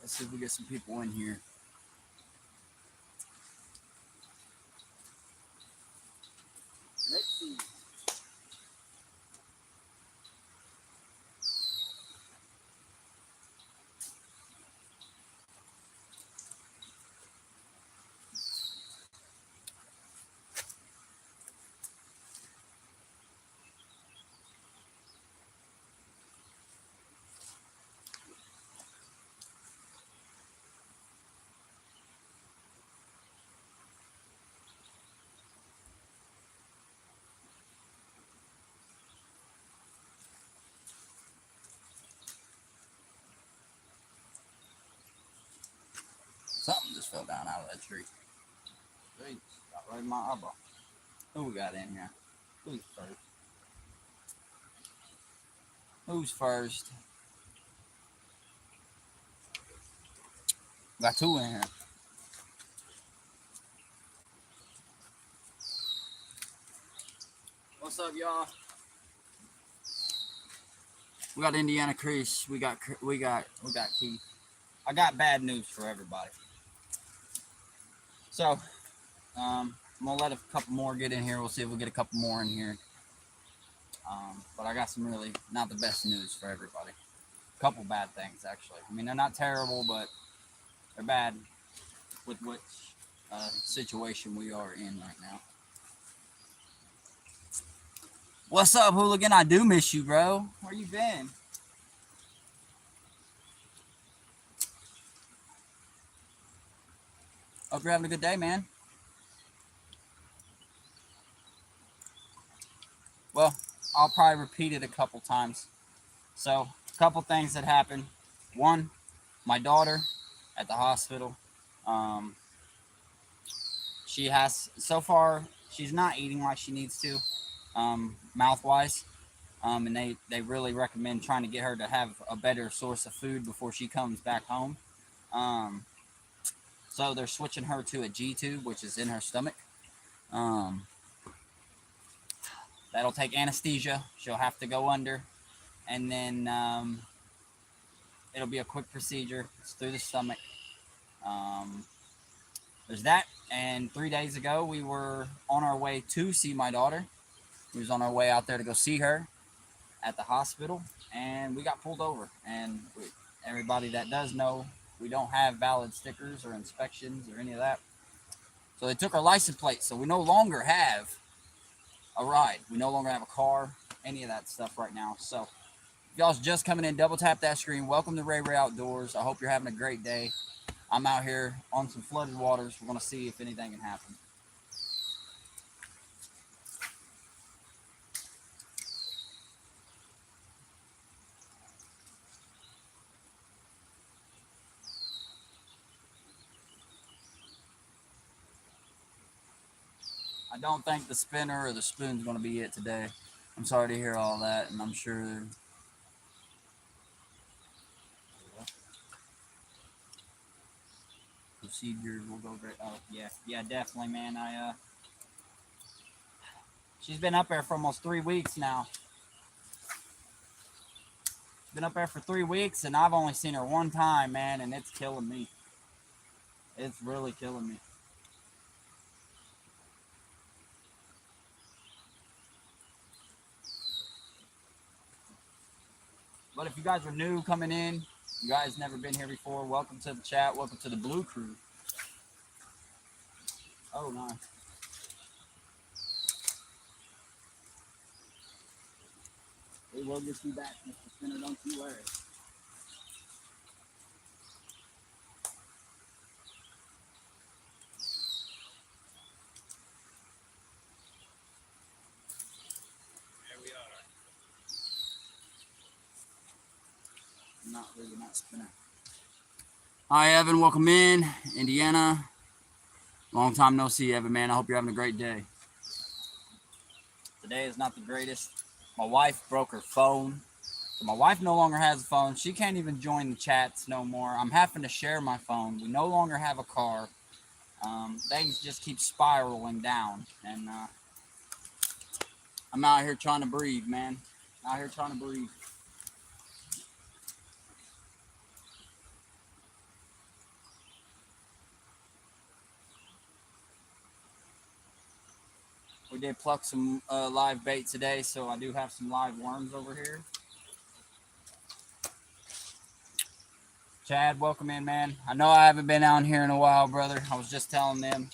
Let's see if we get some people in here. Let's see. Something just fell down out of that tree. Jeez, got right in my eyeball. Who we got in here? Who's first? Who's first? Got two in here. What's up, y'all? We got Indiana Crease. We got Keith. I got bad news for everybody. So, I'm gonna let a couple more get in here. We'll see if we get a couple more in here. But I got some really not the best news for everybody. A couple bad things, actually. I mean, they're not terrible, but they're bad with which situation we are in right now. What's up, Hooligan? I do miss you, bro. Where you been? Hope you're having a good day, man. Well, I'll probably repeat it a couple times. So, a couple things that happened. One, my daughter at the hospital. She has, so far, she's not eating like she needs to, mouth-wise. And they really recommend trying to get her to have a better source of food before she comes back home. So they're switching her to a G-tube, which is in her stomach. That'll take anesthesia. She'll have to go under. And then it'll be a quick procedure. It's through the stomach. There's that. And 3 days ago, we were on our way to see my daughter. We was on our way out there to go see her at the hospital. And we got pulled over. And everybody that does know, we don't have valid stickers or inspections or any of that. So they took our license plate. So we no longer have a ride. We no longer have a car, any of that stuff right now. So if y'all's just coming in, double tap that screen. Welcome to RayRay Outdoors. I hope you're having a great day. I'm out here on some flooded waters. We're going to see if anything can happen. I don't think the spinner or the spoon's going to be it today. I'm sorry to hear all that, and I'm sure procedure will go great. Oh, yeah, definitely, man. She's been up there for almost 3 weeks now. Been up there for 3 weeks, and I've only seen her one time, man, and it's killing me. It's really killing me. But if you guys are new coming in, you guys never been here before, welcome to the chat. Welcome to the Blue Crew. Oh, nice. We will get you back, Mr. Spinner. Don't you worry. There we are. Not Spinner. Hi, Evan. Welcome in. Indiana. Long time no see, Evan, man. I hope you're having a great day. Today is not the greatest. My wife broke her phone. So my wife no longer has a phone. She can't even join the chats no more. I'm having to share my phone. We no longer have a car. Things just keep spiraling down. And I'm out here trying to breathe, man. Out here trying to breathe. We did pluck some live bait today, so I do have some live worms over here. Chad, welcome in, man. I know I haven't been out here in a while, brother. I was just telling them.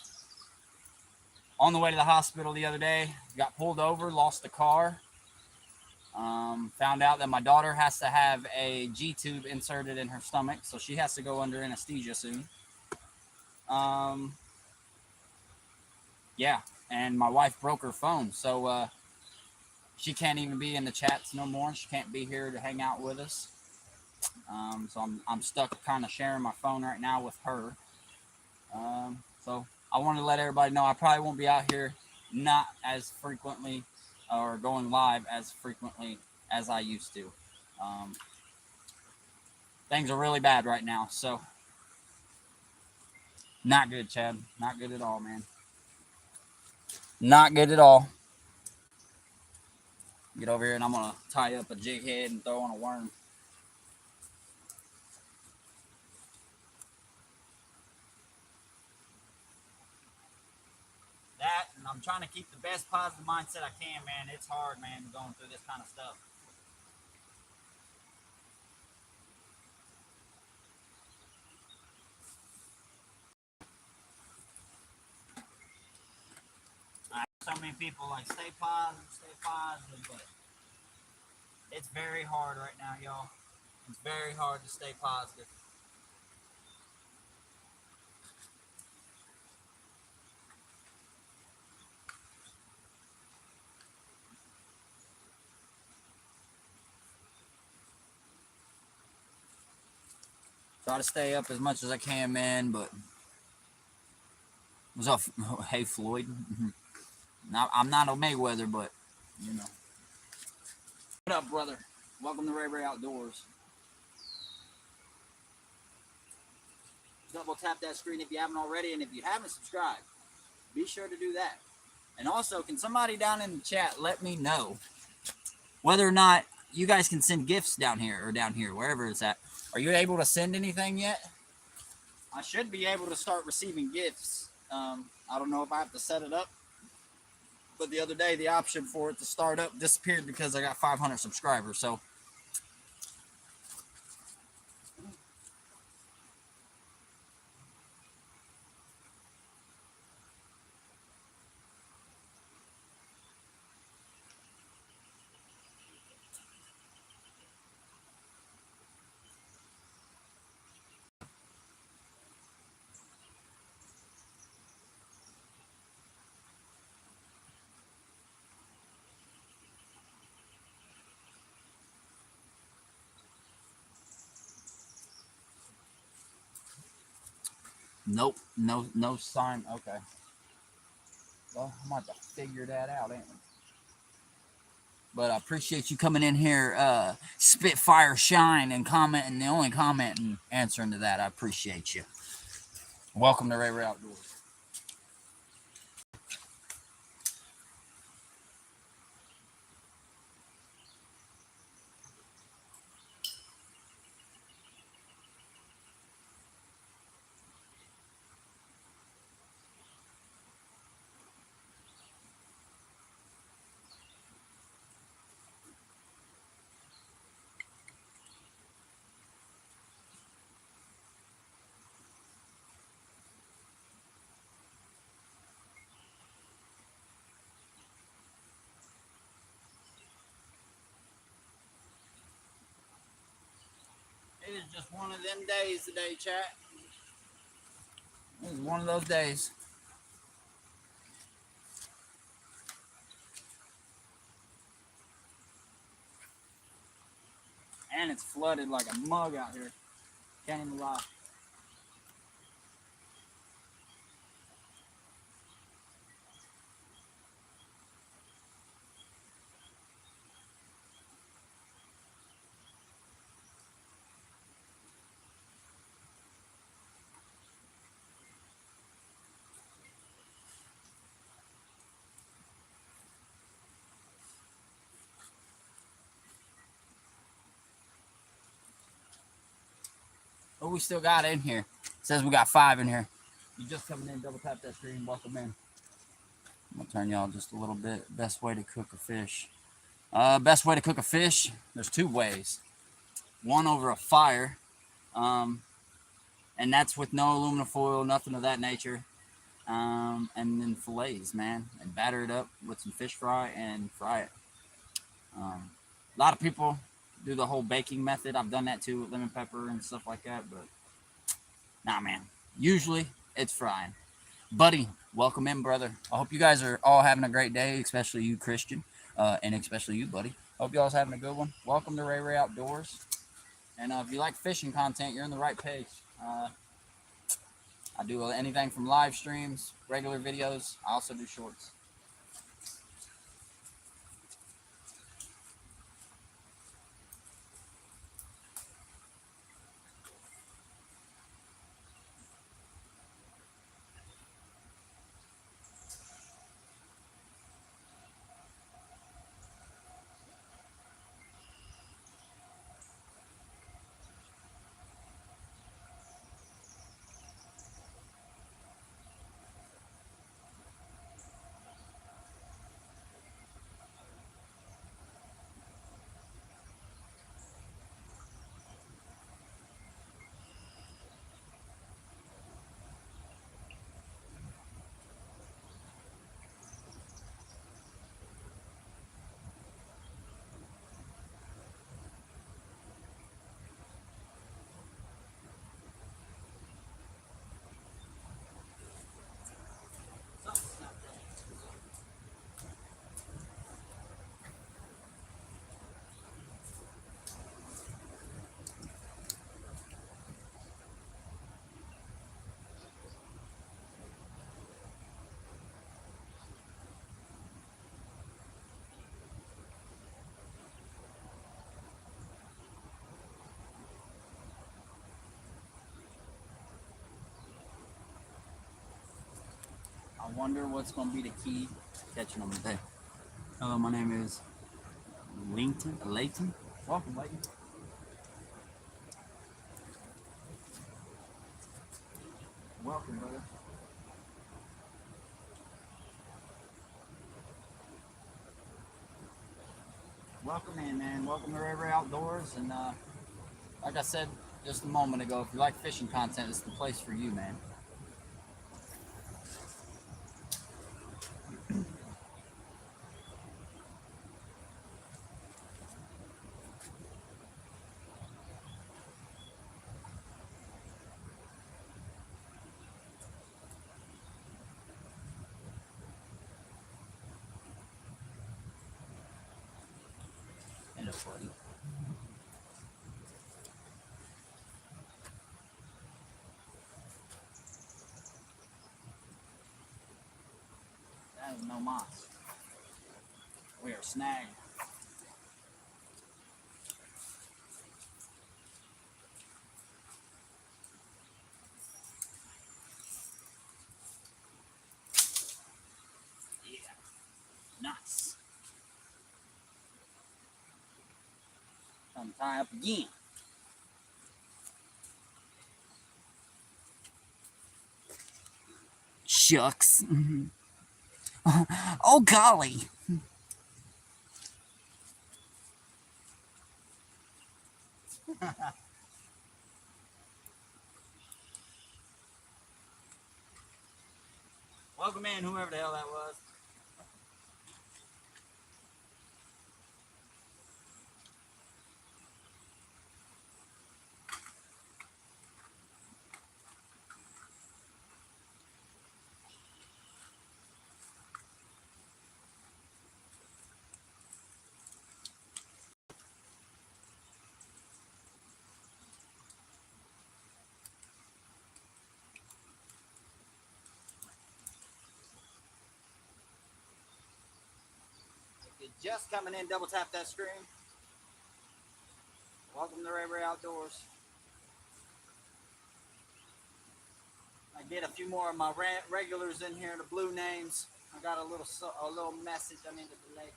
On the way to the hospital the other day, got pulled over, lost the car. Found out that my daughter has to have a G-tube inserted in her stomach, so she has to go under anesthesia soon. Yeah, and my wife broke her phone, so she can't even be in the chats no more. She can't be here to hang out with us. So I'm stuck kind of sharing my phone right now with her. So I want to let everybody know I probably won't be out here not as frequently or going live as frequently as I used to. Things are really bad right now, so not good, Chad. Not good at all, man. Not good at all. Get over here and I'm gonna tie up a jig head and throw on a worm. That, and I'm trying to keep the best positive mindset I can, man. It's hard, man, going through this kind of stuff. So many people like stay positive, but it's very hard right now, y'all. It's very hard to stay positive. Try to stay up as much as I can, man, but what's up? Hey, Floyd. Now, I'm not a Mayweather, but, you know. What up, brother? Welcome to RayRay Outdoors. Double tap that screen if you haven't already, and if you haven't subscribed, be sure to do that. And also, can somebody down in the chat let me know whether or not you guys can send gifts down here, wherever it's at. Are you able to send anything yet? I should be able to start receiving gifts. I don't know if I have to set it up, but the other day the option for it to start up disappeared because I got 500 subscribers. So nope, no sign. Okay. Well, I might have to figure that out, ain't we? But I appreciate you coming in here, Spitfire Shine, and commenting. The only comment and answering to that, I appreciate you. Welcome to RayRay Outdoors. It is just one of them days today, chat. It is one of those days. And it's flooded like a mug out here. Can't even lie. But we still got it in here. It says we got 5 in here. You just coming in, double tap that screen, welcome in. I'm gonna turn y'all just a little bit. Best way to cook a fish. Best way to cook a fish. There's two ways. One over a fire, and that's with no aluminum foil, nothing of that nature. And then fillets, man, and batter it up with some fish fry and fry it. A lot of people do the whole baking method. I've done that too with lemon pepper and stuff like that, but nah, man. Usually it's frying. Buddy, welcome in, brother. I hope you guys are all having a great day, especially you, Christian, and especially you, buddy. Hope you all's having a good one. Welcome to RayRay Outdoors. And if you like fishing content, you're in the right page. I do anything from live streams, regular videos. I also do shorts. I wonder what's going to be the key to catching them today. Hello, my name is Layton. Welcome, Layton. Welcome, brother. Welcome in, man. Welcome to RayRay Outdoors. And like I said just a moment ago, if you like fishing content, it's the place for you, man. And it's funny. That is no moss. We are snagged. Yeah, nice. Time to tie up again. Shucks. Oh, golly. Welcome in, whoever the hell that was. If you're just coming in, double tap that screen. Welcome to RayRay Outdoors. I get a few more of my regulars in here, the blue names. I got a little message I need to delay.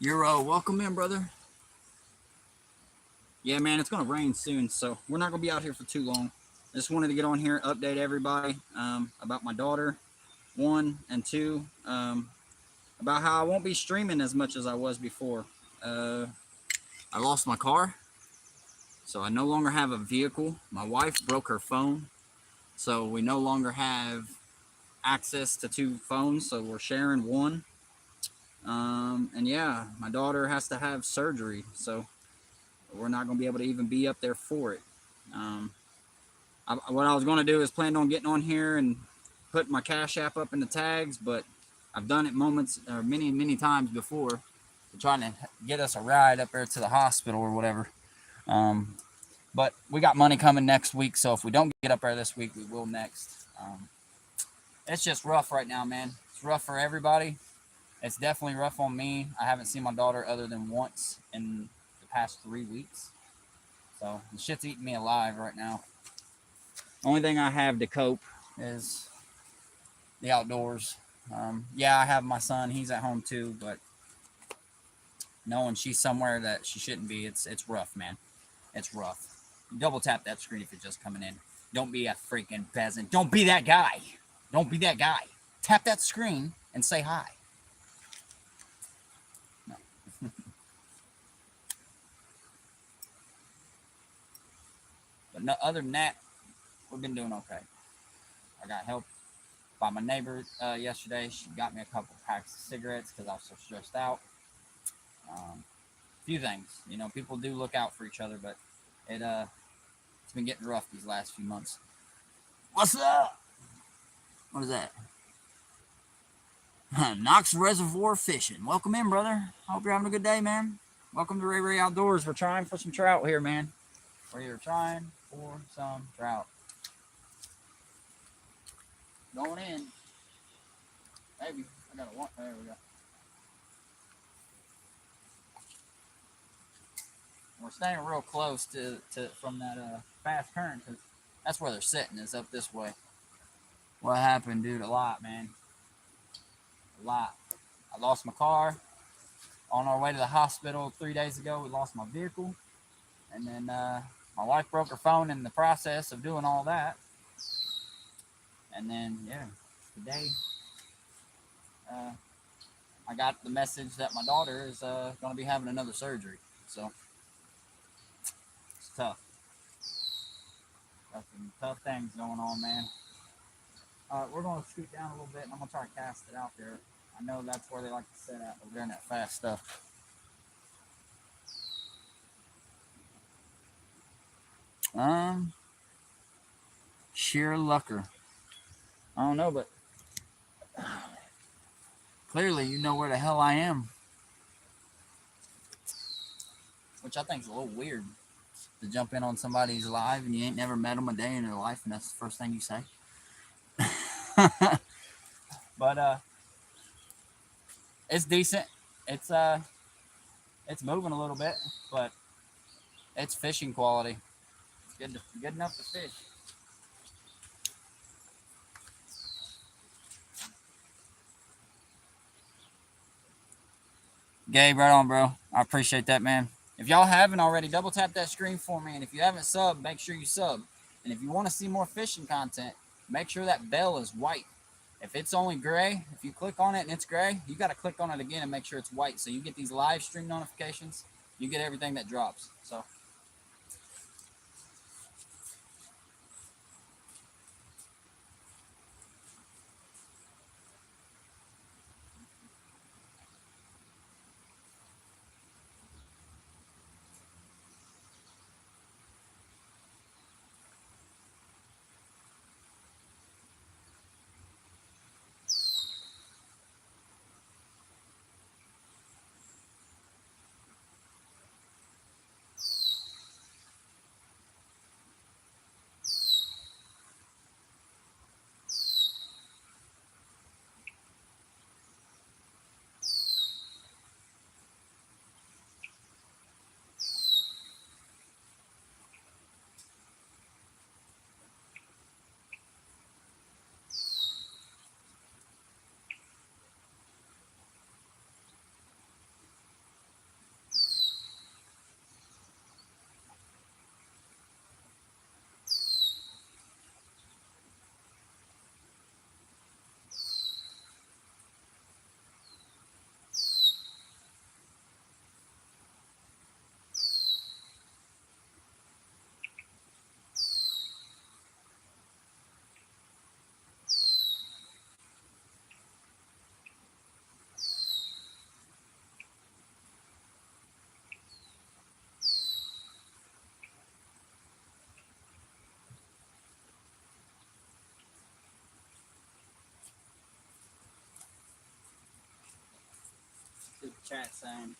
You're welcome in, brother. Yeah, man, it's gonna rain soon, so we're not gonna be out here for too long. I just wanted to get on here, update everybody about my daughter, one, and two, about how I won't be streaming as much as I was before. Uh, I lost my car, so I no longer have a vehicle. My wife broke her phone, so we no longer have access to two phones, so we're sharing one. And yeah, my daughter has to have surgery, so we're not going to be able to even be up there for it. Um, what I was going to do is plan on getting on here and put my Cash App up in the tags, but I've done it many times before, trying to get us a ride up there to the hospital or whatever. Um, but we got money coming next week, so if we don't get up there this week, we will next. It's just rough right now, man. It's rough for everybody. It's definitely rough on me. I haven't seen my daughter other than once in the past 3 weeks. So the shit's eating me alive right now. Only thing I have to cope is the outdoors. Yeah, I have my son. He's at home too, but knowing she's somewhere that she shouldn't be, it's rough, man. It's rough. Double tap that screen if you're just coming in. Don't be a freaking peasant. Don't be that guy. Don't be that guy. Tap that screen and say hi. No. But no, other than that, we've been doing okay. I got help by my neighbor yesterday. She got me a couple packs of cigarettes because I was so stressed out. Few things, you know, people do look out for each other, but it's been getting rough these last few months. What's up? What is that? Knox Reservoir Fishing. Welcome in, brother. I hope you're having a good day, man. Welcome to RayRay Outdoors. We're trying for some trout here, man. We're trying for some trout. Going in. Maybe. I got a one. There we go. We're staying real close to from that fast current because that's where they're sitting, is up this way. What happened, dude? A lot, man. A lot. I lost my car. On our way to the hospital 3 days ago, we lost my vehicle. And then my wife broke her phone in the process of doing all that. And then, yeah, today I got the message that my daughter is going to be having another surgery. So it's tough. Tough things going on, man. We're going to scoot down a little bit, and I'm going to try to cast it out there. I know that's where they like to set at, but we're in that fast stuff. Sheer lucker. I don't know, but clearly you know where the hell I am. Which I think is a little weird, to jump in on somebody's live and you ain't never met them a day in your life, and that's the first thing you say. But it's decent. It's moving a little bit, but it's fishing quality. It's good enough to fish. Gabe, right on, bro. I appreciate that, man. If y'all haven't already, double tap that screen for me. And if you haven't subbed, make sure you sub. And if you want to see more fishing content, make sure that bell is white. If it's only gray, if you click on it and it's gray, you got to click on it again and make sure it's white. So you get these live stream notifications. You get everything that drops. So Chat saying.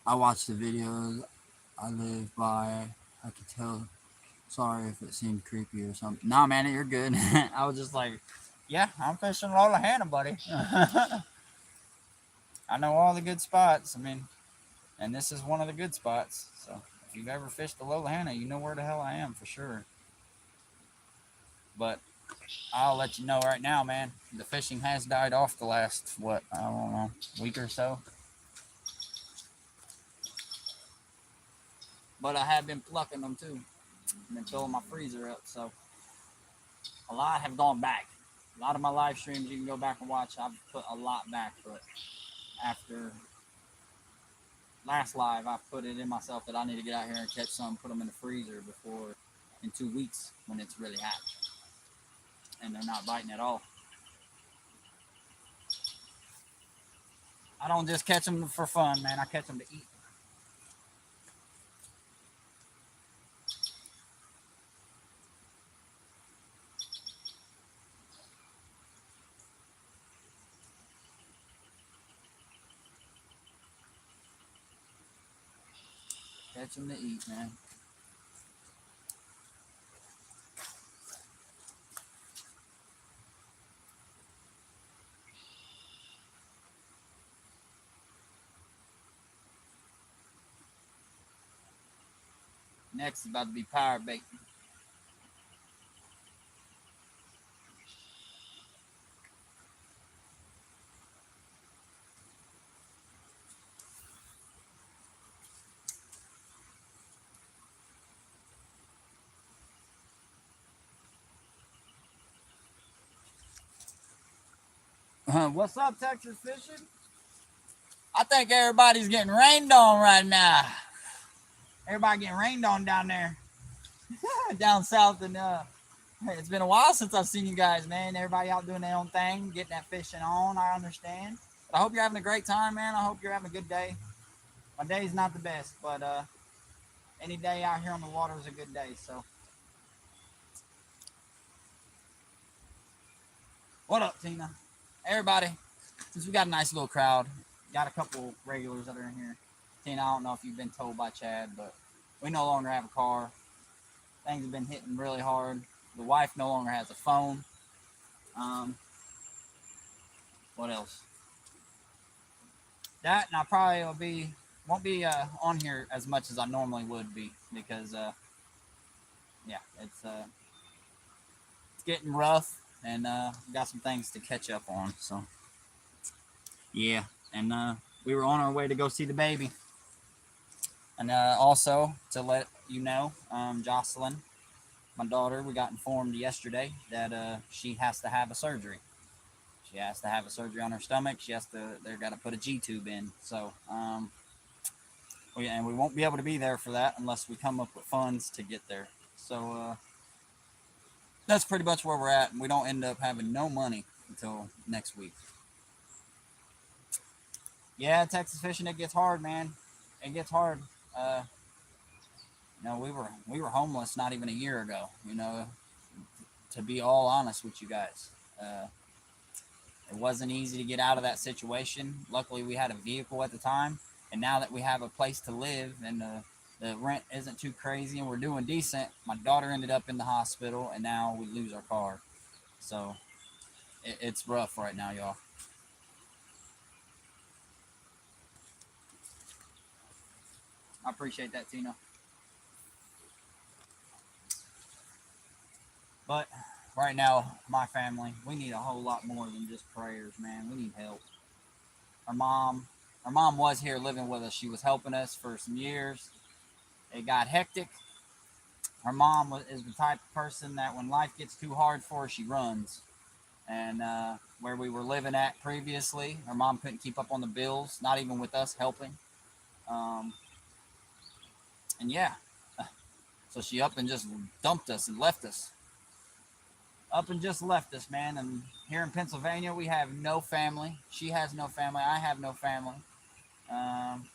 I watch the videos I live by. I could tell. Sorry if it seemed creepy or something. Nah, man, you're good. I was just like, yeah, I'm fishing Lollahana, buddy. I know all the good spots. I mean, and this is one of the good spots. So if you've ever fished the Lollahana, you know where the hell I am for sure. But I'll let you know right now, man. The fishing has died off the last, what, I don't know, week or so. But I have been plucking them too. I've been filling my freezer up. So a lot have gone back. A lot of my live streams you can go back and watch. I've put a lot back, but after last live, I put it in myself that I need to get out here and catch some, put them in the freezer before in 2 weeks when it's really hot. And they're not biting at all. I don't just catch them for fun, man. I catch them to eat. Catch them to eat, man. Next is about to be power bait. What's up, Texas Fishing? I think everybody's getting rained on right now. Everybody getting rained on down there. Down south. And it's been a while since I've seen you guys, man. Everybody out doing their own thing, getting that fishing on. I understand. But I hope you're having a great time, man. I hope you're having a good day. My day's not the best, but any day out here on the water is a good day. So, what up, Tina? Everybody, since we got a nice little crowd, got a couple regulars that are in here. Tina, I don't know if you've been told by Chad, but we no longer have a car. Things have been hitting really hard. The wife no longer has a phone. What else? That, and I probably won't be on here as much as I normally would be because yeah, it's getting rough, and got some things to catch up on. So yeah, and we were on our way to go see the baby, and also to let you know, Jocelyn, my daughter, we got informed yesterday that she has to have a surgery. She has to have a surgery on her stomach. They're got to put a G tube in. So we won't be able to be there for that unless we come up with funds to get there. So that's pretty much where we're at, and we don't end up having no money until next week. Yeah, Texas fishing, it gets hard, man. It gets hard. We were homeless not even a year ago. To be all honest with you guys, it wasn't easy to get out of that situation. Luckily, we had a vehicle at the time, and now that we have a place to live and the rent isn't too crazy and we're doing decent, my daughter ended up in the hospital, and now we lose our car. So it's rough right now, y'all. I appreciate that, Tina. But right now, my family, we need a whole lot more than just prayers, man. We need help. Our mom, our mom was here living with us. She was helping us for some years. It got hectic. Her mom is the type of person that when life gets too hard for her, she runs. And where we were living at previously, her mom couldn't keep up on the bills, not even with us helping. Um, and yeah, so she up and just dumped us and left us. Up and just left us, man. And here in Pennsylvania, we have no family. She has no family. I have no family. Um,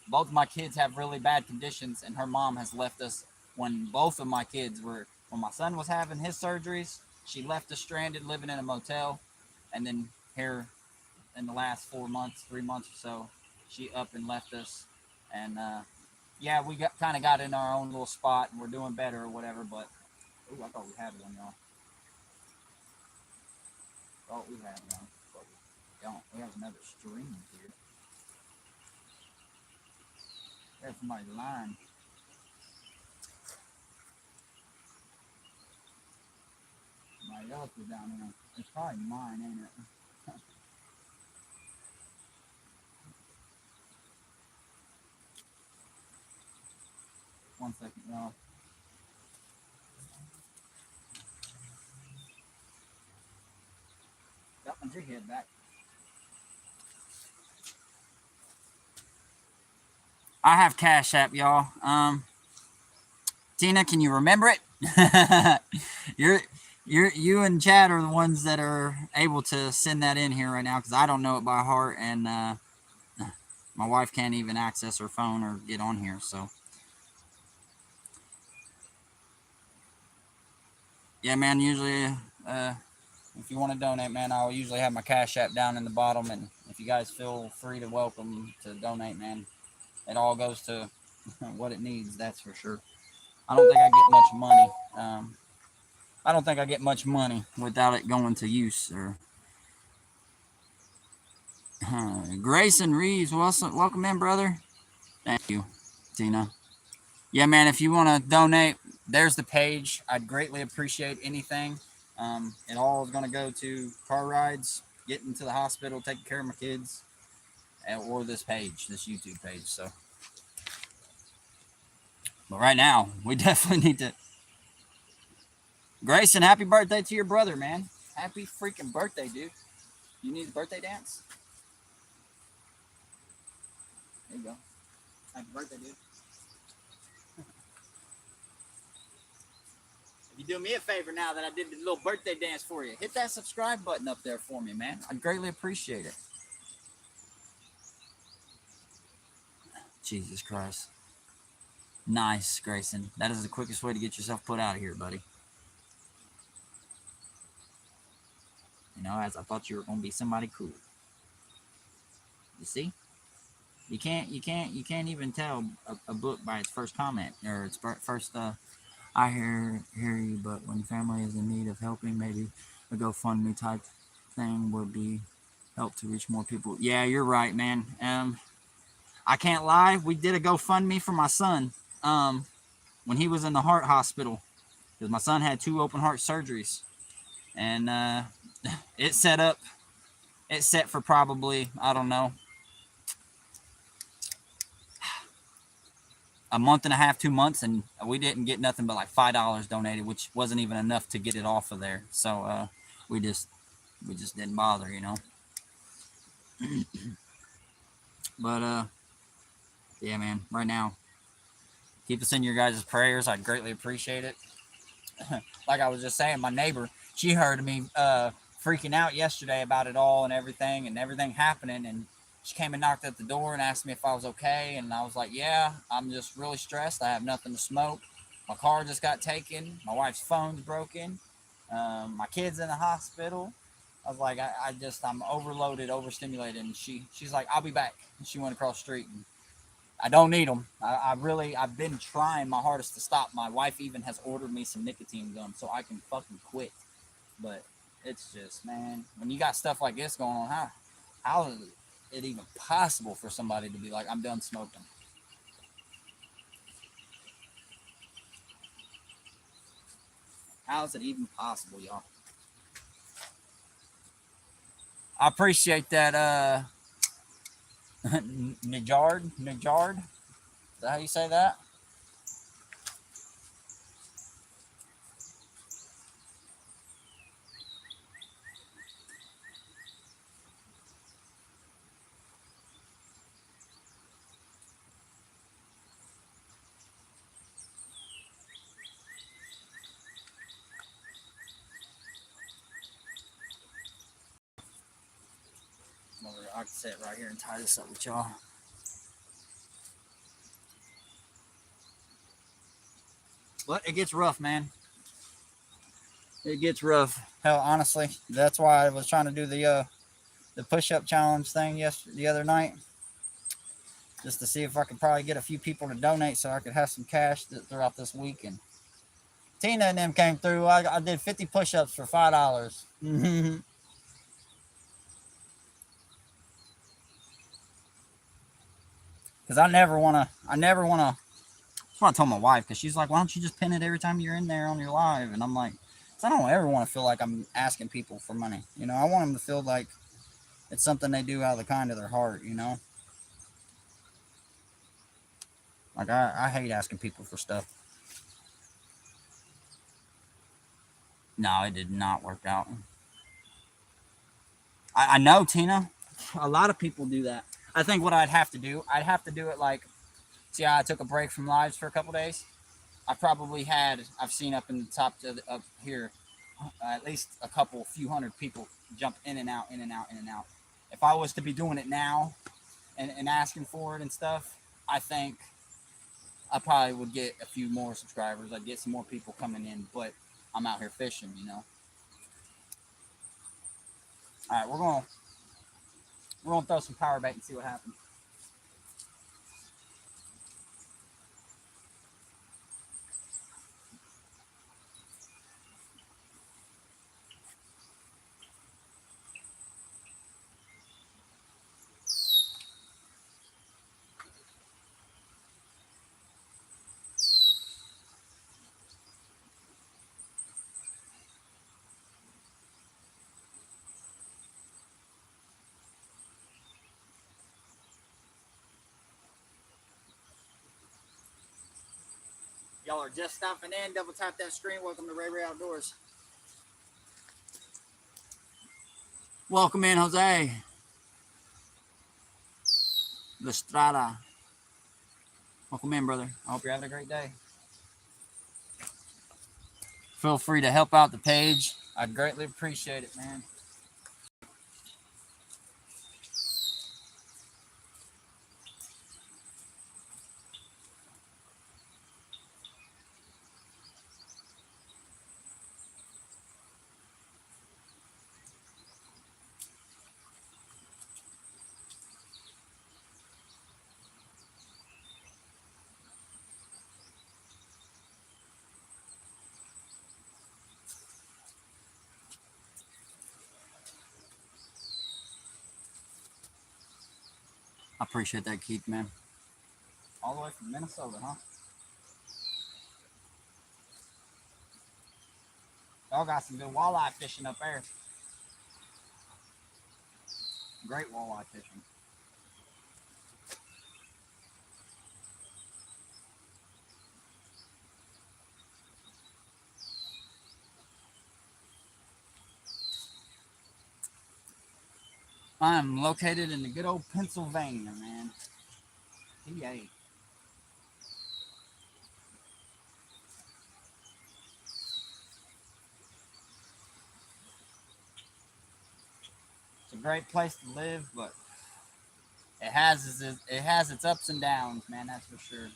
Both of my kids have really bad conditions, and her mom has left us when both of my kids were when my son was having his surgeries, she left us stranded living in a motel. And then here in the last 4 months, 3 months or so, she up and left us. And yeah, we kind of got in our own little spot and we're doing better or whatever. But ooh, I thought we had one, y'all. Thought we had one, but we don't. We have another stream here. There's somebody's line. Somebody else is down there. It's probably mine, ain't it? 1 second, y'all. Got my jig head back. I have Cash App, y'all. Tina, can you remember it? You and Chad are the ones that are able to send that in here right now because I don't know it by heart, and my wife can't even access her phone or get on here. So yeah, man. Usually, if you want to donate, man, I'll usually have my Cash App down in the bottom, and if you guys feel free to welcome to donate, man, it all goes to what it needs. That's for sure. I don't think I get much money. I don't think I get much money without it going to use. Or Grayson Reeves, welcome in, brother. Thank you, Tina. Yeah, man, if you want to donate, there's the page. I'd greatly appreciate anything. It all is going to go to car rides, getting to the hospital, taking care of my kids, or this page, this YouTube page. So, but right now, we definitely need to. Grayson, happy birthday to your brother, man. Happy freaking birthday, dude. You need a birthday dance? There you go. Happy birthday, dude. If you do me a favor now that I did the little birthday dance for you, hit that subscribe button up there for me, man. I'd greatly appreciate it. Jesus Christ. Nice, Grayson. That is the quickest way to get yourself put out of here, buddy. You know, as I thought you were going to be somebody cool. You see? You can't even tell a book by its first comment or its first. I hear you, but when family is in need of helping, maybe a GoFundMe type thing would be help to reach more people. Yeah, you're right, man. I can't lie. We did a GoFundMe for my son when he was in the heart hospital because my son had 2 open heart surgeries, and it set for probably, I don't know, a month and a half, 2 months, and we didn't get nothing but like $5 donated, which wasn't even enough to get it off of there. So we just didn't bother, you know. But yeah, man, right now, keep us in your guys' prayers. I'd greatly appreciate it. Like I was just saying, my neighbor, she heard me freaking out yesterday about it all and everything happening, and she came and knocked at the door and asked me if I was okay, and I was like, yeah, I'm just really stressed. I have nothing to smoke. My car just got taken. My wife's phone's broken. My kid's in the hospital. I was like, I'm overloaded, overstimulated, and she's like, I'll be back. And she went across the street, and I don't need them. I've been trying my hardest to stop. My wife even has ordered me some nicotine gum so I can fucking quit. But it's just, man, when you got stuff like this going on, how is it even possible for somebody to be like, I'm done smoking? How is it even possible, y'all? I appreciate that, Najard? Is that how you say that? I can sit right here and tie this up with y'all. But it gets rough, man. It gets rough. Hell, honestly, that's why I was trying to do the push-up challenge thing the other night, just to see if I could probably get a few people to donate so I could have some cash throughout this week. And Tina and them came through. I did 50 push-ups for $5. Because I never want to. That's what I told my wife, because she's like, "Why don't you just pin it every time you're in there on your live?" And I'm like, "I don't ever want to feel like I'm asking people for money. You know, I want them to feel like it's something they do out of the kind of their heart. You know, like I hate asking people for stuff." No, it did not work out. I know, Tina. A lot of people do that. I think what I'd have to do it like, see how I took a break from lives for a couple days? I've seen up in the top up here, at least a few hundred people jump in and out, in and out, in and out. If I was to be doing it now and asking for it and stuff, I think I probably would get a few more subscribers. I'd get some more people coming in, but I'm out here fishing, you know. All right, we're gonna throw some power bait and see what happens. Y'all are just stopping in. Double tap that screen. Welcome to RayRay Outdoors. Welcome in, Jose Lestrada. Welcome in, brother. I hope you're having a great day. Feel free to help out the page. I'd greatly appreciate it, man. I appreciate that, Keith, man. All the way from Minnesota, huh? Y'all got some good walleye fishing up there. Great walleye fishing. I'm located in the good old Pennsylvania, man. PA. It's a great place to live, but it has its ups and downs, man. That's for sure.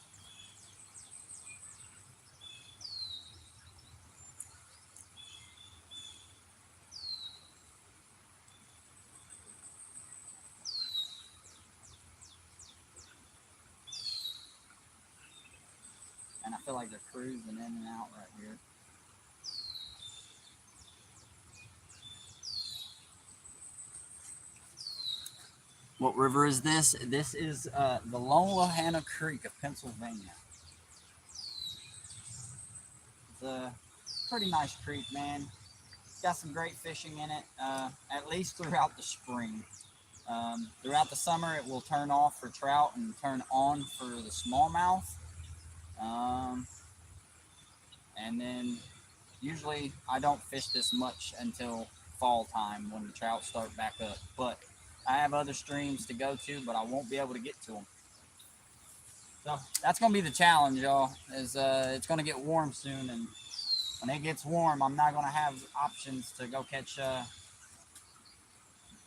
And I feel like they're cruising in and out right here. What river is this? This is the Lollahana Creek of Pennsylvania. It's a pretty nice creek, man. It's got some great fishing in it, at least throughout the spring. Throughout the summer, it will turn off for trout and turn on for the smallmouth. Um, and then usually I don't fish this much until fall time when the trout start back up. But I have other streams to go to, but I won't be able to get to them. So that's gonna be the challenge, y'all. Is it's gonna get warm soon, and when it gets warm, I'm not gonna have options to go catch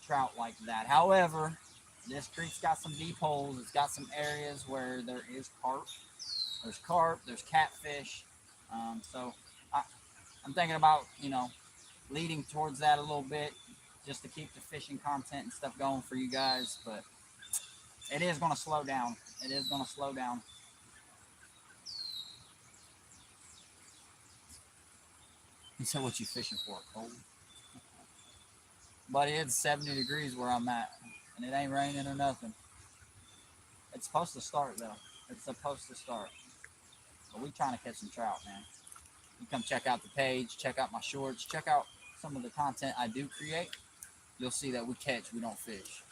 trout like that. However, this creek's got some deep holes. It's got some areas where there is carp. There's carp. There's catfish. So I'm thinking about, you know, leading towards that a little bit just to keep the fishing content and stuff going for you guys. But it is going to slow down. It is going to slow down. He said, "What you fishing for? Cold?" But it's 70 degrees where I'm at, and it ain't raining or nothing. It's supposed to start though. It's supposed to start. But we trying to catch some trout, man. You come check out the page, check out my shorts, check out some of the content I do create. You'll see that we catch, we don't fish.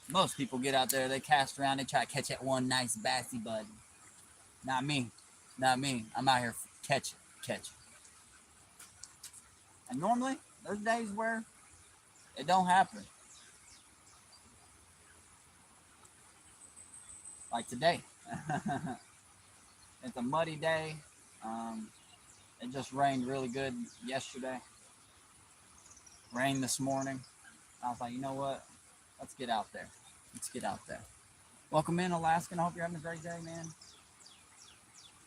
Most people get out there, they cast around, they try to catch that one nice bassy bud. Not me. Not me. I'm out here catch. And normally, there's days where it don't happen. Like today. It's a muddy day. Um, it just rained really good yesterday. Rained this morning. I was like, you know what? Let's get out there. Let's get out there. Welcome in, Alaskan. I hope you're having a great day, man.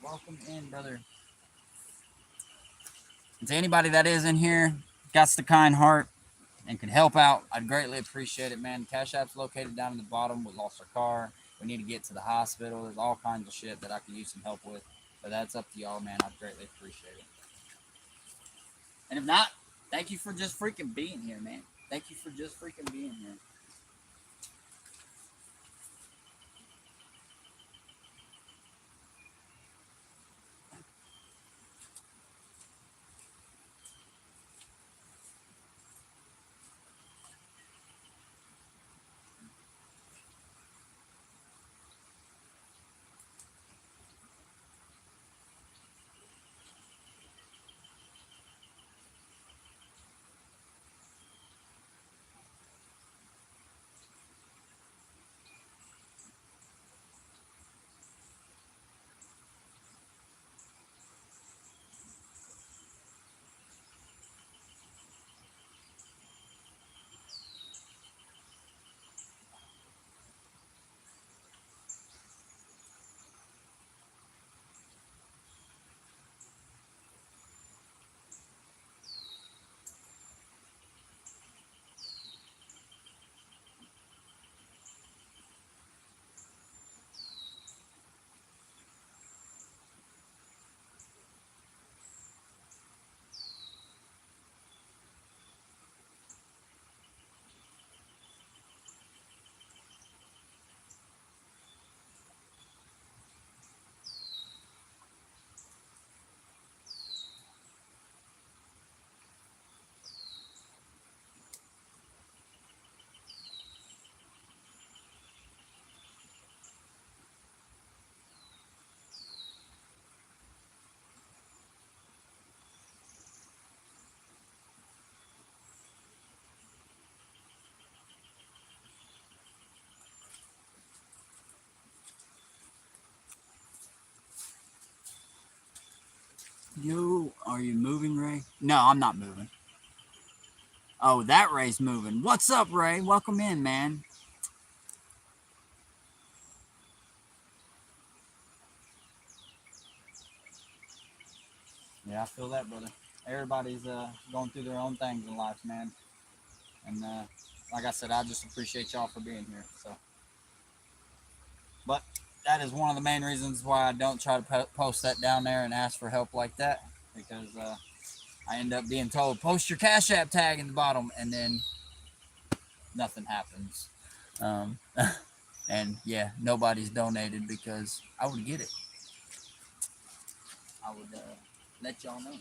Welcome in, brother. And to anybody that is in here, got the kind heart, and can help out, I'd greatly appreciate it, man. Cash App's located down in the bottom. We lost our car. We need to get to the hospital. There's all kinds of shit that I could use some help with. But that's up to y'all, man. I'd greatly appreciate it. And if not, thank you for just freaking being here, man. Thank you for just freaking being here. Yo, are you moving, Ray? No, I'm not moving. Oh, that Ray's moving. What's up, Ray? Welcome in, man. Yeah, I feel that, brother. Everybody's going through their own things in life, man. And like I said, I just appreciate y'all for being here. So, but that is one of the main reasons why I don't try to post that down there and ask for help like that, because I end up being told post your Cash App tag in the bottom, and then nothing happens. Um, and yeah, nobody's donated because I would get it. I would let y'all know.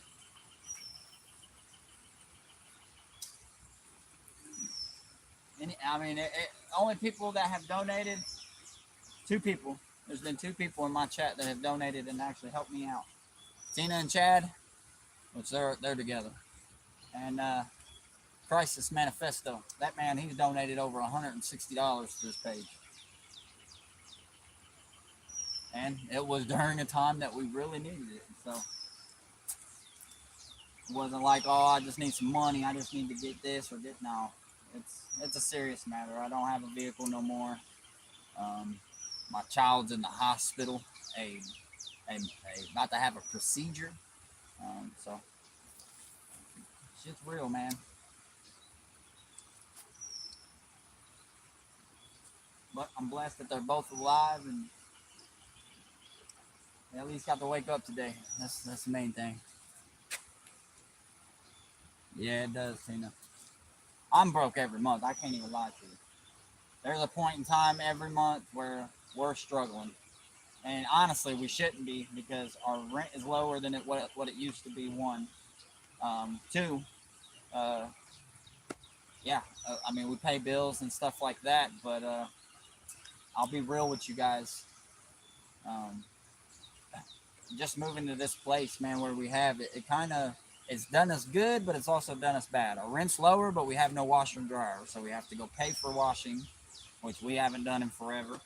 I mean, only people that have donated, two people. There's been two people in my chat that have donated and actually helped me out. Tina and Chad, which they're together, and Crisis Manifesto. That man, he's donated over $160 to this page, and it was during a time that we really needed it. So it wasn't like, oh, I just need some money. I just need to get this or get no. It's a serious matter. I don't have a vehicle no more. My child's in the hospital. about to have a procedure. So shit's real, man. But I'm blessed that they're both alive and they at least got to wake up today. That's the main thing. Yeah, it does, Tina. I'm broke every month. I can't even lie to you. There's a point in time every month where we're struggling. And honestly, we shouldn't be because our rent is lower than what it used to be. One, two, uh, yeah. I mean, we pay bills and stuff like that. But I'll be real with you guys. Um, just moving to this place, man, where we have it, it kind of it's done us good, but it's also done us bad. Our rent's lower, but we have no washer and dryer, so we have to go pay for washing, which we haven't done in forever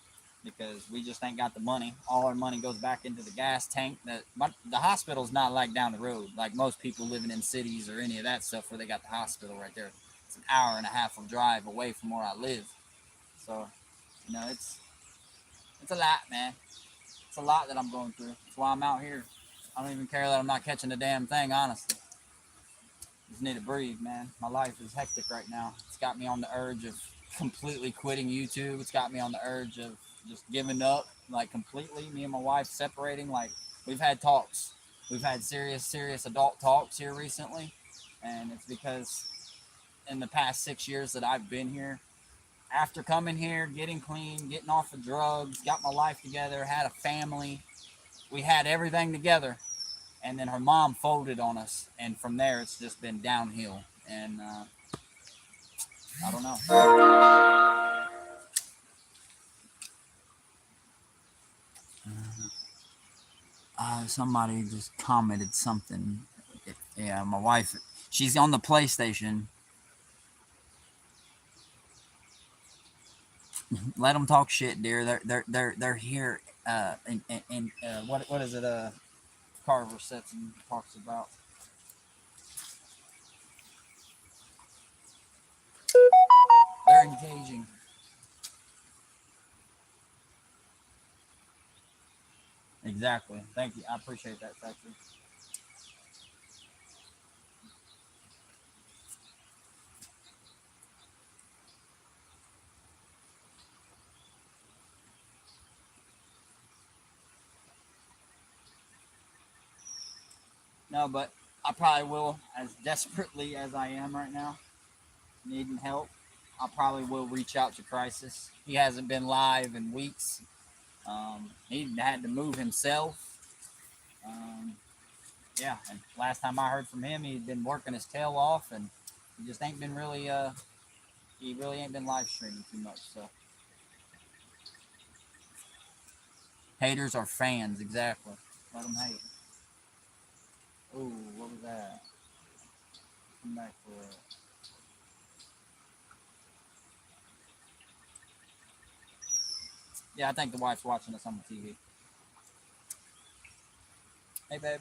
because we just ain't got the money. All our money goes back into the gas tank. But the hospital's not like down the road, like most people living in cities or any of that stuff where they got the hospital right there. It's an hour and a half of drive away from where I live. So, it's a lot, man. It's a lot that I'm going through. That's why I'm out here. I don't even care that I'm not catching a damn thing, honestly. Just need to breathe, man. My life is hectic right now. It's got me on the urge of completely quitting YouTube. It's got me on the urge of just giving up, like completely. Me and my wife separating. Like, we've had talks. We've had serious adult talks here recently. And it's because in the past 6 years that I've been here, after coming here, getting clean, getting off the drugs, got my life together, had a family, we had everything together, and then her mom folded on us, and from there it's just been downhill. And I don't know. Somebody just commented something. Yeah, my wife, she's on the PlayStation. Let them talk shit, dear. They're here. What is it? Carver sets and talks about. They're engaging. Exactly. Thank you. I appreciate that, Thatcher. No, but I probably will, as desperately as I am right now, needing help. I probably will reach out to Crisis. He hasn't been live in weeks. He had to move himself. Um, yeah, and last time I heard from him, he'd been working his tail off, and he just ain't been really. He really ain't been live streaming too much. So haters are fans, exactly. Let them hate. Ooh, what was that? Come back for it. Yeah, I think the wife's watching us on the TV. Hey, babe.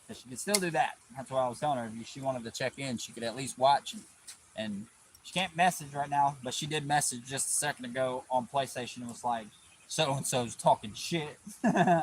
But she could still do that. That's why I was telling her if she wanted to check in, she could at least watch. And she can't message right now, but she did message just a second ago on PlayStation and was like, so and so's talking shit. Huh.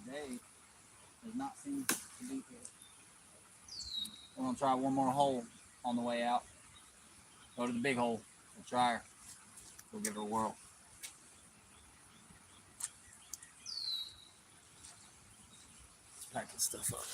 Today does not seem to be here. We're gonna try one more hole on the way out. Go to the big hole. We'll try her. We'll give her a whirl. Pack this stuff up.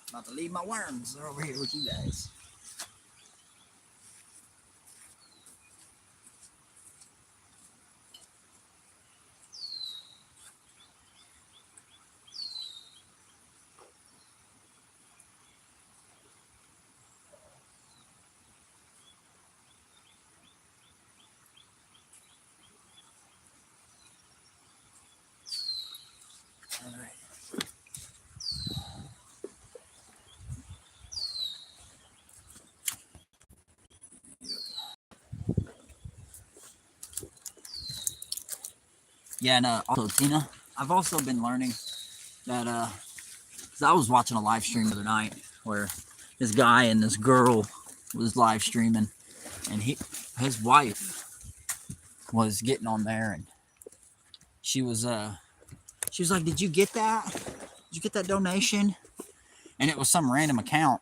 About to leave my worms. They're over here with you guys. All right. Yeah, and also Tina, I've also been learning that 'cause I was watching a live stream the other night where this guy and this girl was live streaming, and his wife was getting on there, and she was like, "Did you get that? Did you get that donation?" And it was some random account,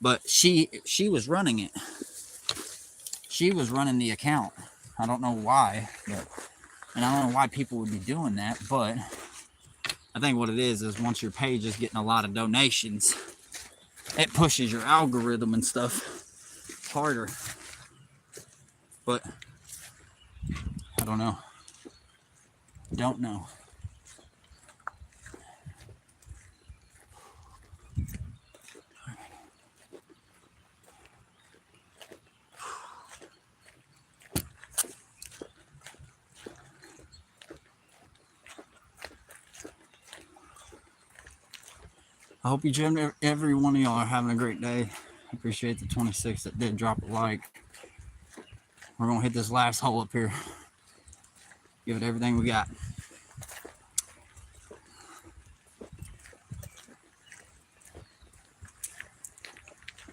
but she was running it. She was running the account. I don't know why, and I don't know why people would be doing that, but I think what it is once your page is getting a lot of donations, it pushes your algorithm and stuff harder. But I don't know. Don't know. I hope every one of y'all are having a great day. I appreciate the 26 that did drop a like. We're going to hit this last hole up here. Give it everything we got.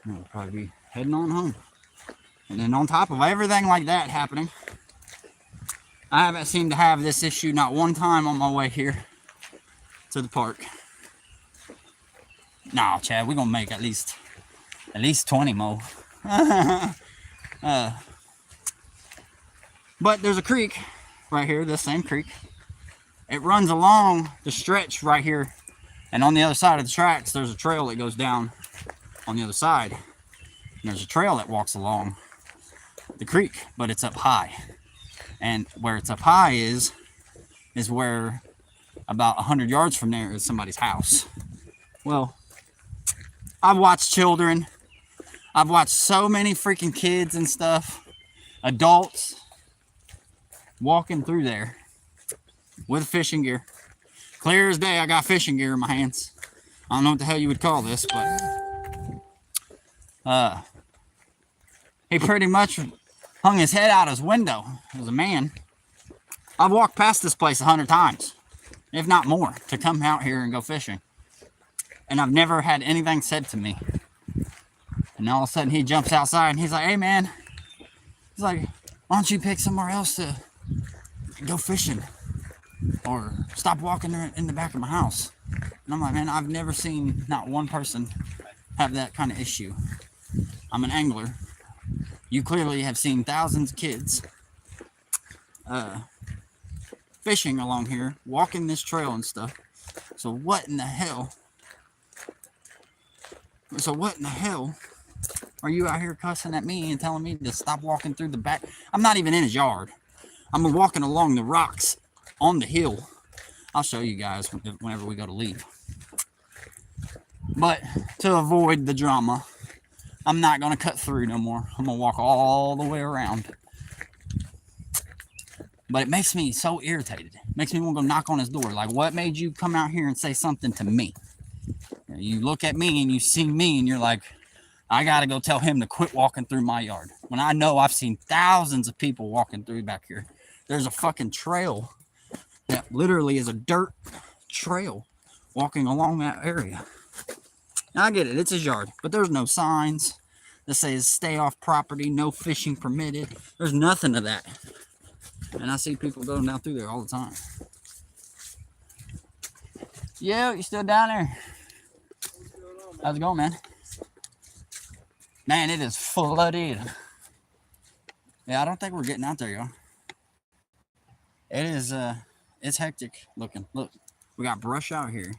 We'll probably be heading on home. And then on top of everything like that happening, I haven't seemed to have this issue not one time on my way here to the park. Nah, Chad, we're going to make at least 20 more. But there's a creek right here, this same creek. It runs along the stretch right here. And on the other side of the tracks, there's a trail that goes down on the other side. And there's a trail that walks along the creek, but it's up high. And where it's up high is where about 100 yards from there is somebody's house. Well, I've watched children. I've watched so many freaking kids and stuff, adults, walking through there with fishing gear. Clear as day, I got fishing gear in my hands. I don't know what the hell you would call this, but he pretty much hung his head out his window. It was a man. I've walked past this place 100 times, if not more, to come out here and go fishing. And I've never had anything said to me. And all of a sudden he jumps outside and he's like, "Hey man," he's like, "why don't you pick somewhere else to go fishing? Or stop walking in the back of my house." And I'm like, man, I've never seen not one person have that kind of issue. I'm an angler. You clearly have seen thousands of kids fishing along here, walking this trail and stuff. So what in the hell? Are you out here cussing at me and telling me to stop walking through the back? I'm not even in his yard. I'm walking along the rocks on the hill. I'll show you guys whenever we go to leave. But to avoid the drama, I'm not going to cut through no more. I'm going to walk all the way around. But it makes me so irritated. It makes me want to go knock on his door. Like, what made you come out here and say something to me? You look at me and you see me and you're like, I got to go tell him to quit walking through my yard. When I know I've seen thousands of people walking through back here. There's a fucking trail that literally is a dirt trail walking along that area. Now, I get it, it's his yard, but there's no signs that says stay off property, no fishing permitted. There's nothing of that. And I see people going down through there all the time. Yo, you still down there? How's it going, man? Man, it is flooded. Yeah, I don't think we're getting out there, y'all. It is, it's hectic looking. Look, we got brush out here.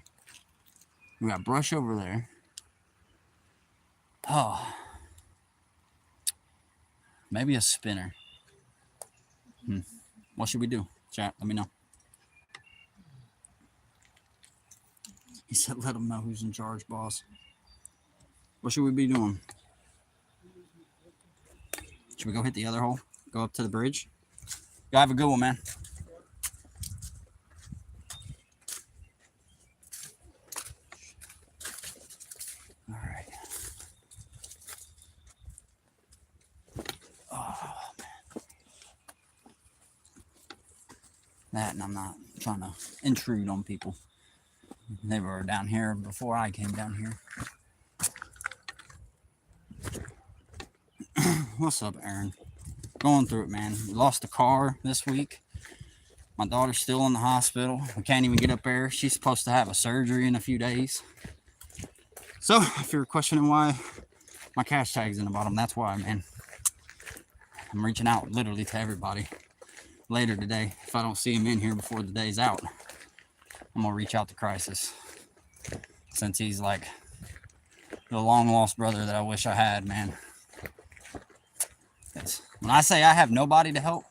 We got brush over there. Oh, maybe a spinner. What should we do? Chat, let me know. He said, let him know who's in charge, boss. What should we be doing? Should we go hit the other hole? Go up to the bridge? You have a good one, man. All right. Oh, man. That, and I'm not trying to intrude on people. They were down here before I came down here. What's up, Aaron? Going through it, man. We lost a car this week. My daughter's still in the hospital. We can't even get up there. She's supposed to have a surgery in a few days. So, if you're questioning why my cash tag's in the bottom, that's why, man. I'm reaching out literally to everybody later today. If I don't see him in here before the day's out, I'm gonna reach out to Crisis, since he's like the long lost brother that I wish I had, man. When I say I have nobody to help,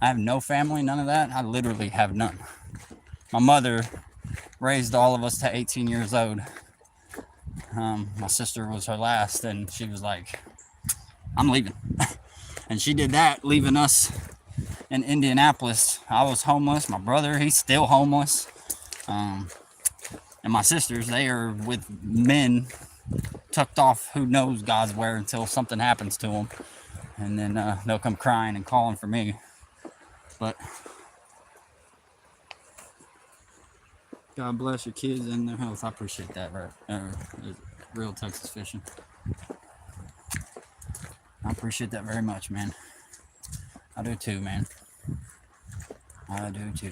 I have no family, none of that. I literally have none. My mother raised all of us to 18 years old. My sister was her last, and she was like, I'm leaving. And she did that, leaving us in Indianapolis. I was homeless. My brother, he's still homeless. And my sisters, they are with men tucked off who knows God's where until something happens to them. And then they'll come crying and calling for me. But God bless your kids and their health. I appreciate that, right? Real Texas fishing. I appreciate that very much, man. I do too, man. I do too.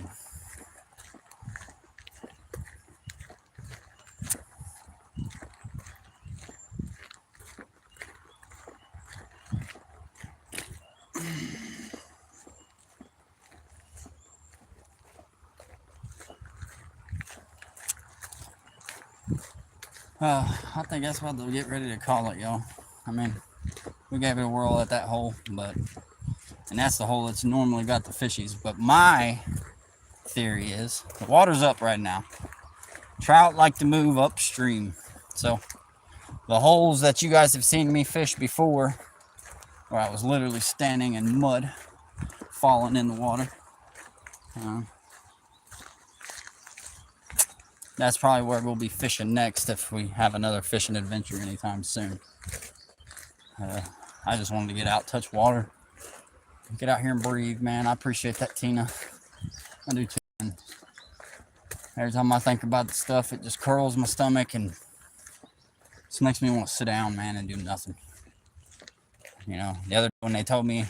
I think that's about to get ready to call it, y'all. I mean, we gave it a whirl at that hole, and that's the hole that's normally got the fishies. But my theory is the water's up right now. Trout like to move upstream. So the holes that you guys have seen me fish before, where I was literally standing in mud, falling in the water, that's probably where we'll be fishing next if we have another fishing adventure anytime soon. I just wanted to get out, touch water, get out here and breathe, man. I appreciate that, Tina. I do too. And every time I think about the stuff, it just curls my stomach and just makes me want to sit down, man, and do nothing. You know, the other day when they told me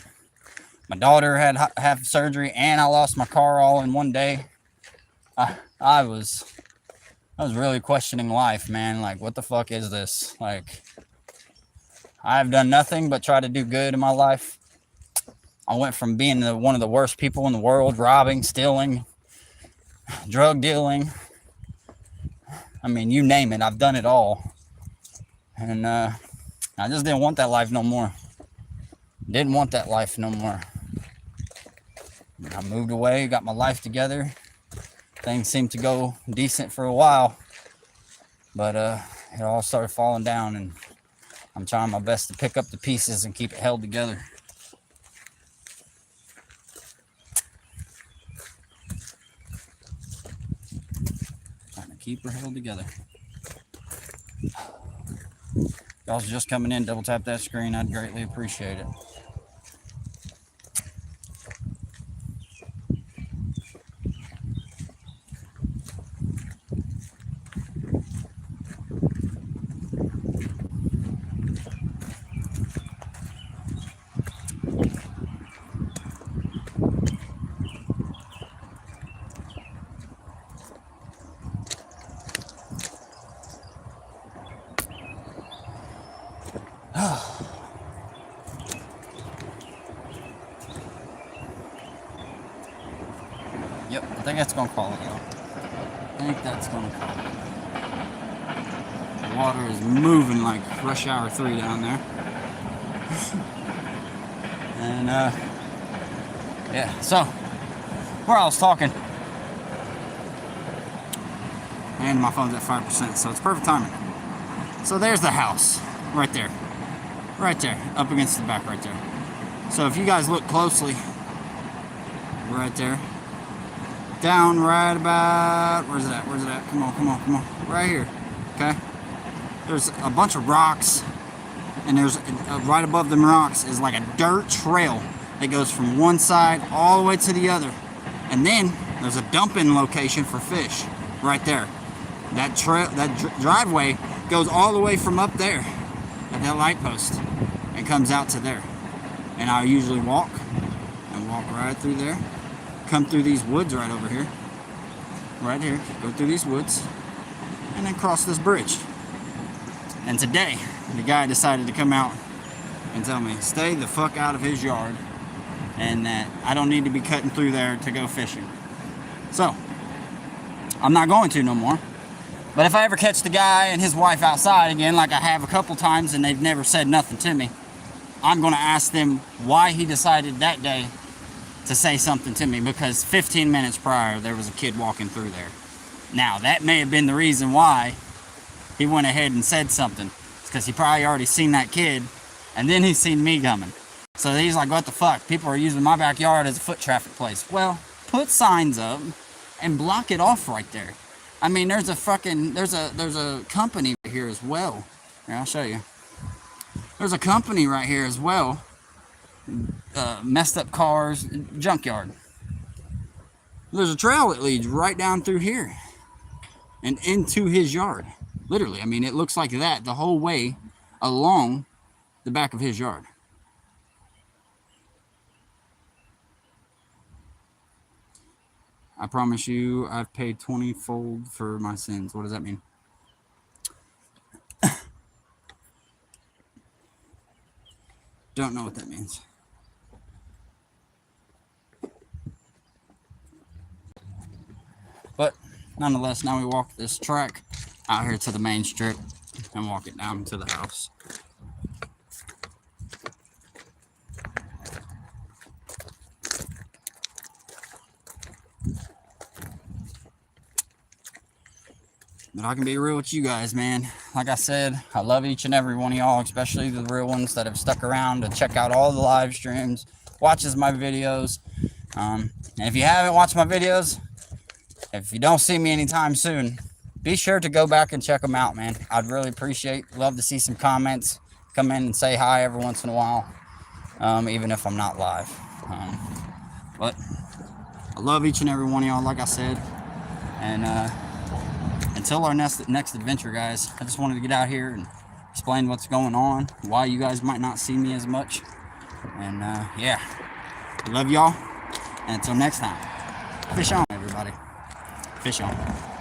my daughter had have surgery and I lost my car all in one day, I was really questioning life, man. Like, what the fuck is this? Like, I've done nothing but try to do good in my life. I went from being one of the worst people in the world, robbing, stealing, drug dealing. I mean, you name it, I've done it all. And I just didn't want that life no more. Didn't want that life no more. I moved away, got my life together. Things seemed to go decent for a while, but it all started falling down, and I'm trying my best to pick up the pieces and keep it held together. Trying to keep her held together. Y'all's just coming in, double tap that screen. I'd greatly appreciate it. Yep, I think that's gonna call it, y'all. I think that's gonna call it. Water is moving like rush hour 3 down there. And yeah, so where I was talking, and my phone's at 5%, so it's perfect timing. So there's the house right there, up against the back right there. So if you guys look closely, right there, down right about, where's it at, come on, right here, okay? There's a bunch of rocks, and there's right above them rocks is like a dirt trail that goes from one side all the way to the other. And then there's a dumping location for fish right there. That trail, driveway goes all the way from up there at that light post and comes out to there. And I usually walk right through there, come through these woods right over here, right here, go through these woods, and then cross this bridge. And today, the guy decided to come out and tell me, stay the fuck out of his yard, and that I don't need to be cutting through there to go fishing. So, I'm not going to no more. But if I ever catch the guy and his wife outside again, like I have a couple times and they've never said nothing to me, I'm going to ask them why he decided that day to say something to me, because 15 minutes prior, there was a kid walking through there. Now, that may have been the reason why he went ahead and said something. It's because he probably already seen that kid, and then he's seen me coming. So he's like, what the fuck? People are using my backyard as a foot traffic place. Well, put signs up and block it off right there. I mean, there's a company here as well. Here, I'll show you. There's a company right here as well. Messed up cars, junkyard. There's a trail that leads right down through here and into his yard. Literally, I mean, it looks like that the whole way along the back of his yard. I promise you, I've paid 20-fold for my sins. What does that mean? Don't know what that means. But nonetheless, now we walk this track out here to the main strip and walk it down to the house. But I can be real with you guys, man. Like I said, I love each and every one of y'all, especially the real ones that have stuck around to check out all the live streams, watches my videos. And if you haven't watched my videos, if you don't see me anytime soon, be sure to go back and check them out, man. I'd really love to see some comments. Come in and say hi every once in a while, even if I'm not live. But I love each and every one of y'all, like I said. And until our next adventure, guys, I just wanted to get out here and explain what's going on, why you guys might not see me as much. And yeah, I love y'all. And until next time, fish on, everybody. Fish on.